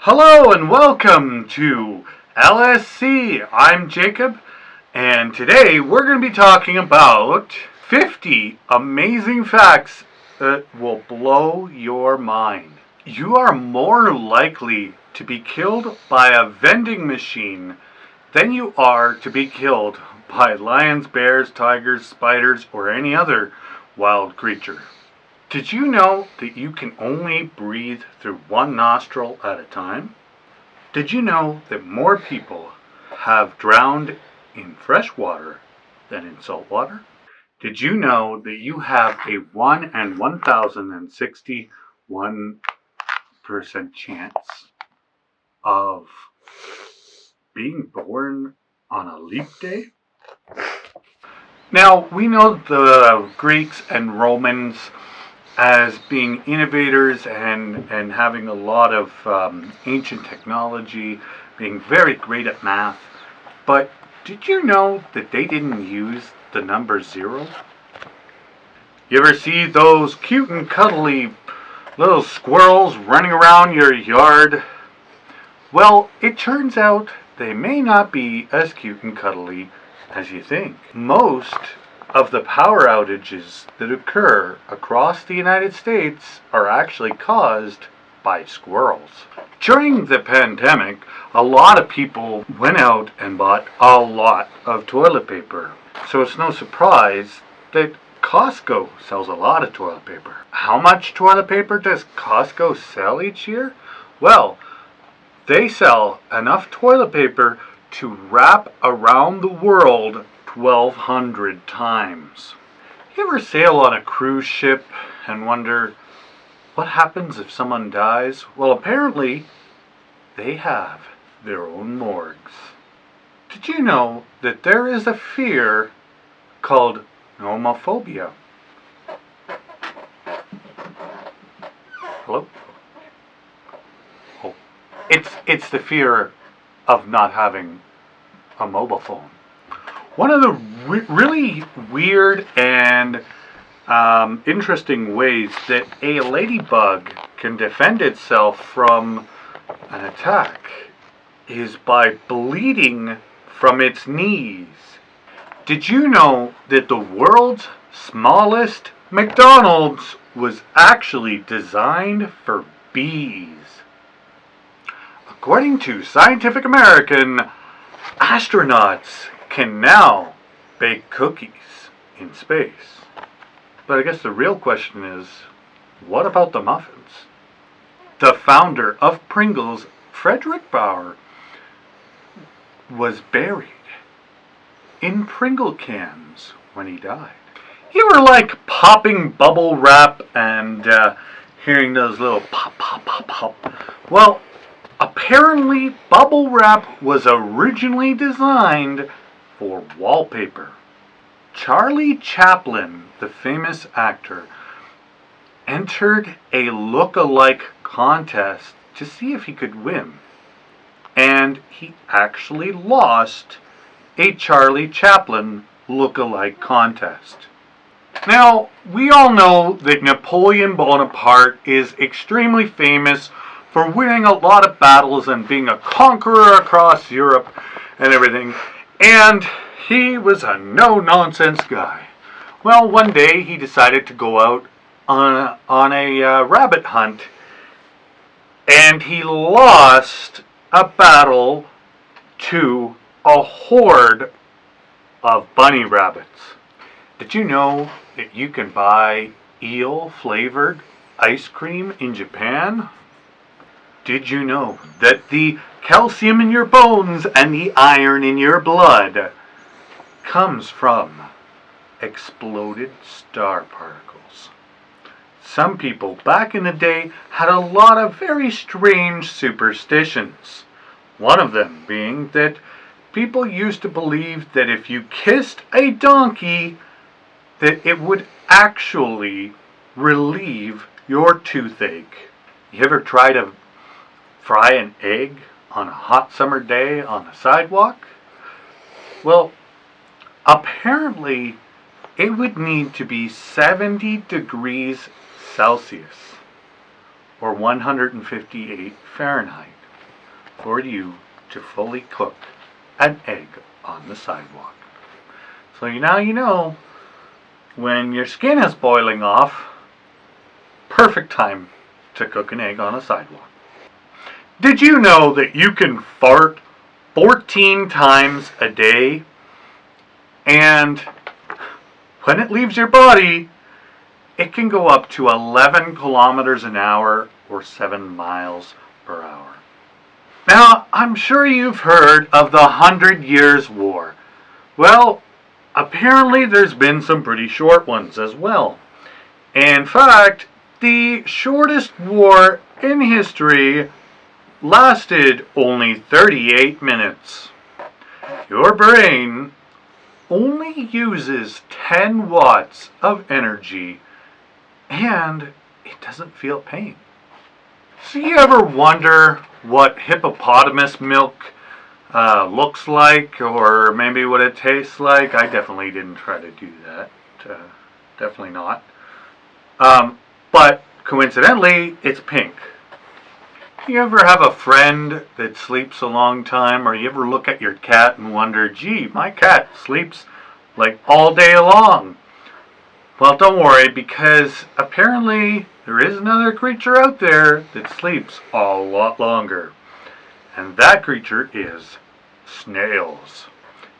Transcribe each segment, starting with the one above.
Hello and welcome to LSC. I'm Jacob, and today we're going to be talking about 50 amazing facts that will blow your mind. You are more likely to be killed by a vending machine than you are to be killed by lions, bears, tigers, spiders, or any other wild creature. Did you know that you can only breathe through one nostril at a time? Did you know that more people have drowned in fresh water than in salt water? Did you know that you have a 1 in 1,061% chance of being born on a leap day? Now, we know the Greeks and Romans as being innovators and having a lot of ancient technology, being very great at math. But did you know that they didn't use the number 0? You ever see those cute and cuddly little squirrels running around your yard? Well, it turns out they may not be as cute and cuddly as you think. Most of the power outages that occur across the United States are actually caused by squirrels. During the pandemic, a lot of people went out and bought a lot of toilet paper. So it's no surprise that Costco sells a lot of toilet paper. How much toilet paper does Costco sell each year? Well, they sell enough toilet paper to wrap around the world 1,200 times. You ever sail on a cruise ship and wonder what happens if someone dies? Well, apparently they have their own morgues. Did you know that there is a fear called nomophobia? Hello? Oh, it's the fear of not having a mobile phone. One of the really weird and interesting ways that a ladybug can defend itself from an attack is by bleeding from its knees. Did you know that the world's smallest McDonald's was actually designed for bees? According to Scientific American, astronauts can now bake cookies in space. But I guess the real question is, what about the muffins? The founder of Pringles, Frederick Bauer, was buried in Pringle cans when he died. You were like popping bubble wrap and hearing those little pop, pop, pop, pop. Well, apparently bubble wrap was originally designed for wallpaper. Charlie Chaplin, the famous actor, entered a look-alike contest to see if he could win. And he actually lost a Charlie Chaplin look-alike contest. Now, we all know that Napoleon Bonaparte is extremely famous for winning a lot of battles and being a conqueror across Europe and everything. And he was a no-nonsense guy. Well, one day he decided to go out on a rabbit hunt, and he lost a battle to a horde of bunny rabbits. Did you know that you can buy eel-flavored ice cream in Japan? Did you know that the calcium in your bones and the iron in your blood comes from exploded star particles? Some people back in the day had a lot of very strange superstitions. One of them being that people used to believe that if you kissed a donkey, that it would actually relieve your toothache. You ever try to fry an egg on a hot summer day on the sidewalk? Well, apparently it would need to be 70 degrees Celsius or 158 Fahrenheit. for you to fully cook an egg on the sidewalk. So now you know, when your skin is boiling off, perfect time to cook an egg on a sidewalk. Did you know that you can fart 14 times a day? And when it leaves your body, it can go up to 11 kilometers an hour or 7 miles per hour. Now, I'm sure you've heard of the 100 Years' War. Well, apparently there's been some pretty short ones as well. In fact, the shortest war in history lasted only 38 minutes. Your brain only uses 10 watts of energy and it doesn't feel pain. So you ever wonder what hippopotamus milk looks like, or maybe what it tastes like? I definitely didn't try to do that. Definitely not. But coincidentally, it's pink. You ever have a friend that sleeps a long time, or you ever look at your cat and wonder, gee, my cat sleeps like all day long? Well, don't worry, because apparently there is another creature out there that sleeps a lot longer. And that creature is snails.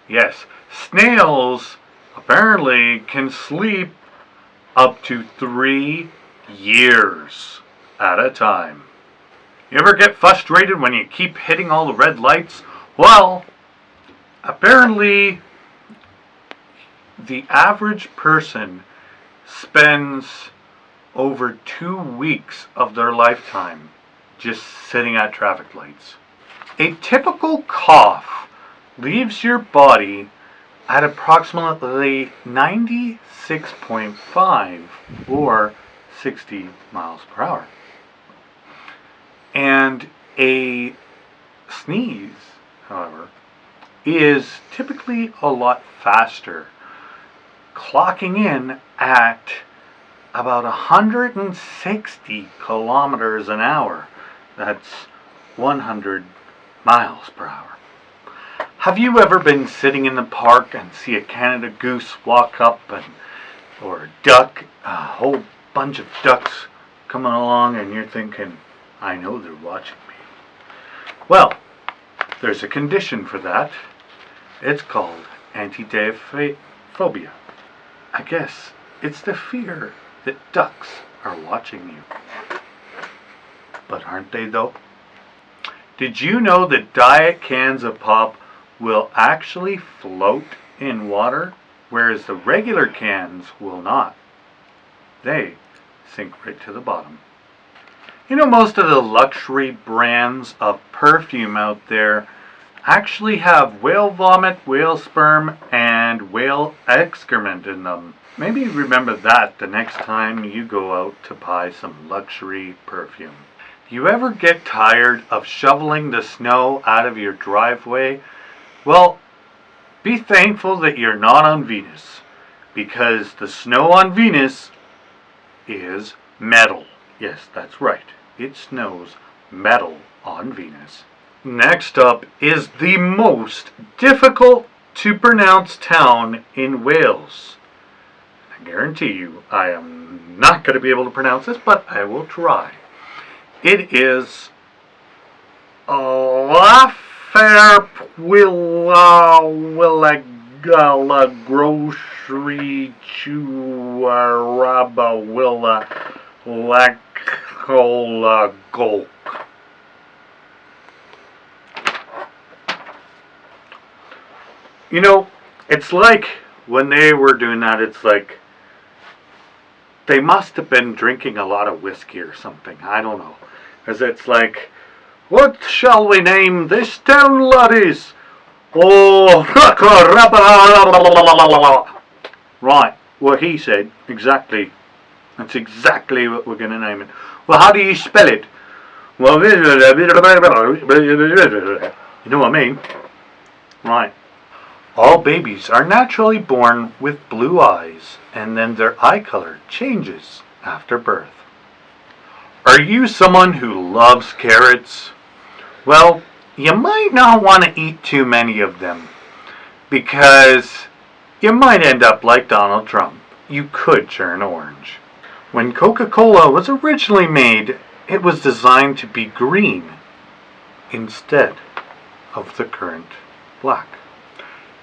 Yes, snails apparently can sleep up to 3 years at a time. You ever get frustrated when you keep hitting all the red lights? Well, apparently the average person spends over 2 weeks of their lifetime just sitting at traffic lights. A typical cough leaves your body at approximately 96.5 or 60 miles per hour. And a sneeze, however, is typically a lot faster, clocking in at about 160 kilometers an hour. That's 100 miles per hour. Have you ever been sitting in the park and see a Canada goose walk up, or a duck, a whole bunch of ducks coming along, and you're thinking, I know they're watching me? Well, there's a condition for that. It's called antidephobia. I guess it's the fear that ducks are watching you. But aren't they though? Did you know that diet cans of pop will actually float in water, whereas the regular cans will not? They sink right to the bottom. You know, most of the luxury brands of perfume out there actually have whale vomit, whale sperm, and whale excrement in them. Maybe remember that the next time you go out to buy some luxury perfume. Do you ever get tired of shoveling the snow out of your driveway? Well, be thankful that you're not on Venus, because the snow on Venus is metal. Yes, that's right. It snows metal on Venus. Next up is the most difficult to pronounce town in Wales. I guarantee you I am not going to be able to pronounce this, but I will try. It is Lafairpwilla Grocery Chuarabawilla Lacola Golk. You know, it's like when they were doing that, it's like they must have been drinking a lot of whiskey or something. I don't know. Because it's like, what shall we name this town, laddies? Oh, right, what he said, exactly. That's exactly what we're going to name it. Well, how do you spell it? Well, you know what I mean? Right. All babies are naturally born with blue eyes, and then their eye color changes after birth. Are you someone who loves carrots? Well, you might not want to eat too many of them because you might end up like Donald Trump. You could turn orange. When Coca-Cola was originally made, it was designed to be green instead of the current black.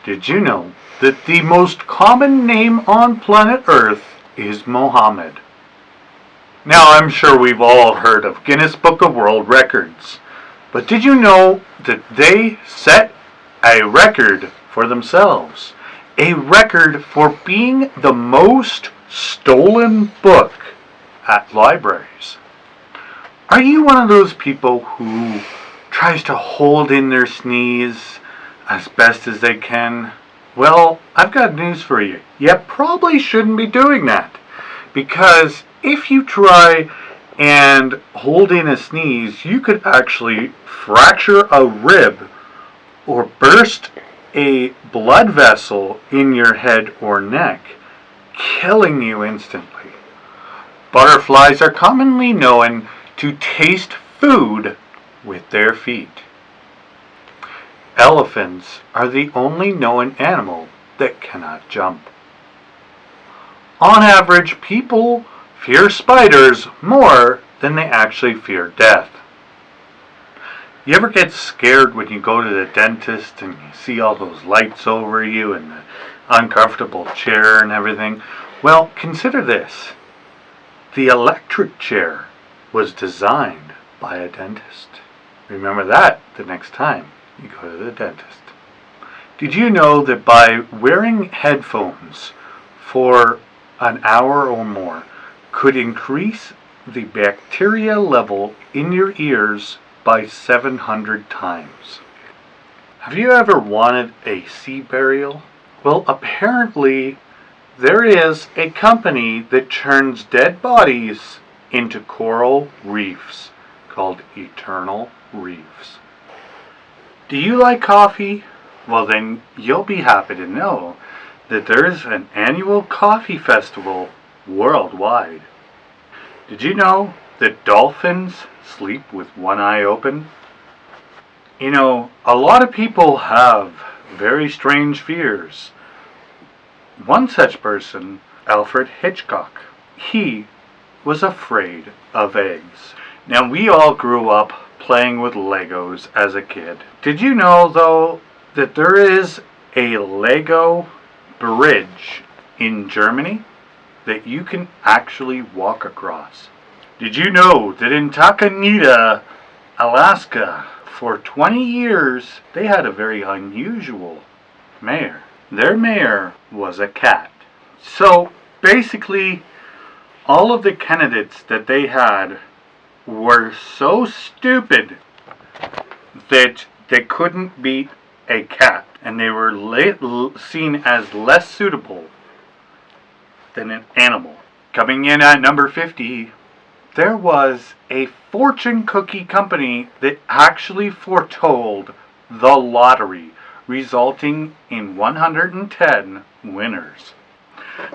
Did you know that the most common name on planet Earth is Mohammed? Now, I'm sure we've all heard of Guinness Book of World Records, but did you know that they set a record for themselves? A record for being the most stolen book at libraries. Are you one of those people who tries to hold in their sneeze as best as they can? Well, I've got news for you. You probably shouldn't be doing that, because if you try and hold in a sneeze, you could actually fracture a rib or burst a blood vessel in your head or neck, killing you instantly. Butterflies are commonly known to taste food with their feet. Elephants are the only known animal that cannot jump. On average, people fear spiders more than they actually fear death. You ever get scared when you go to the dentist and you see all those lights over you and the uncomfortable chair and everything? Well, consider this. The electric chair was designed by a dentist. Remember that the next time you go to the dentist. Did you know that by wearing headphones for an hour or more could increase the bacteria level in your ears by 700 times? Have you ever wanted a sea burial? Well, apparently there is a company that turns dead bodies into coral reefs called Eternal Reefs. Do you like coffee? Well, then you'll be happy to know that there's an annual coffee festival worldwide. Did you know that dolphins sleep with one eye open? You know, a lot of people have very strange fears. One such person, Alfred Hitchcock, he was afraid of eggs. Now, we all grew up playing with Legos as a kid. Did you know, though, that there is a Lego bridge in Germany that you can actually walk across? Did you know that in Takanita, Alaska, for 20 years, they had a very unusual mayor? Their mayor was a cat. So, basically, all of the candidates that they had were so stupid that they couldn't beat a cat, and they were seen as less suitable than an animal. Coming in at number 50, there was a fortune cookie company that actually foretold the lottery, resulting in 110 winners.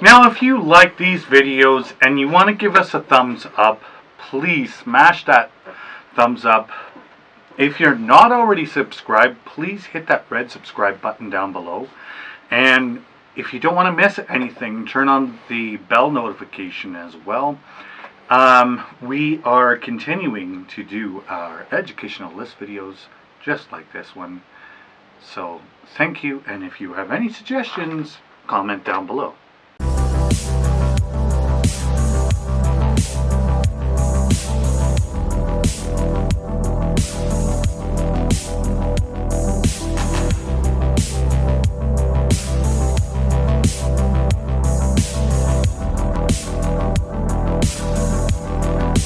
Now, if you like these videos and you want to give us a thumbs up, please smash that thumbs up. If you're not already subscribed, please hit that red subscribe button down below. And if you don't want to miss anything, turn on the bell notification as well. We are continuing to do our educational list videos just like this one. So thank you, and if you have any suggestions, comment down below.